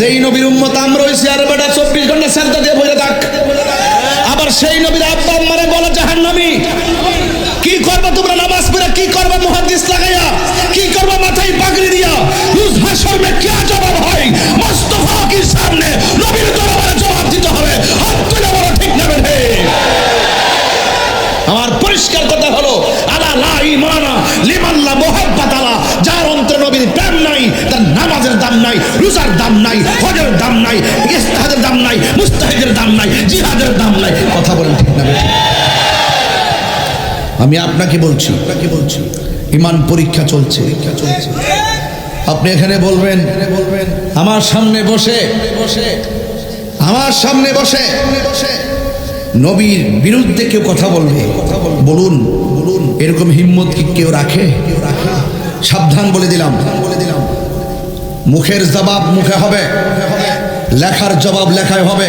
যেই নবীর উম্মত আমরা হইছি আর বেটা 24 ঘন্টা সেজদা দিয়ে বইরা থাক, আবার সেই নবীর আব্বা আম্মারে বলে জাহান্নামী। কি করবা তোমরা নামাজ পড়ে, কি করবা মুহাদ্দিস লাগাইয়া, কি করবা মাথায় পাগড়ি দিয়া? রোজ হাশর মে কি জবাব হয়? মুস্তাফা কি সামনে নবীর দরবারে জবাব দিতে হবে। হাত তুলে বলো ঠিক না বেঠে? আমার পরিষ্কার কথা হলো, আলা লা ঈমানা লিমান লা মুহাব্বাত আলা, যার অন্তরে নবীর প্রেম নাই, তার নামাজের দাম নাই, রোজার দাম নাই, হজের দাম নাই, ইস্তেহাদের দাম নাই, মুস্তাহিদের দাম নাই, জিহাদের দাম নাই। কথা বলেন ঠিক না বেঠে? আমি আপনাকে বলছি, ঈমান পরীক্ষা চলছে। আপনি এখানে বলবেন, আমার সামনে বসে নবীর বিরুদ্ধে কেউ কথা বলবে, বলুন এরকম হিম্মত কি কেউ রাখে? সাবধান বলে দিলাম, মুখের জবাব মুখে হবে, লেখার জবাব লেখায় হবে।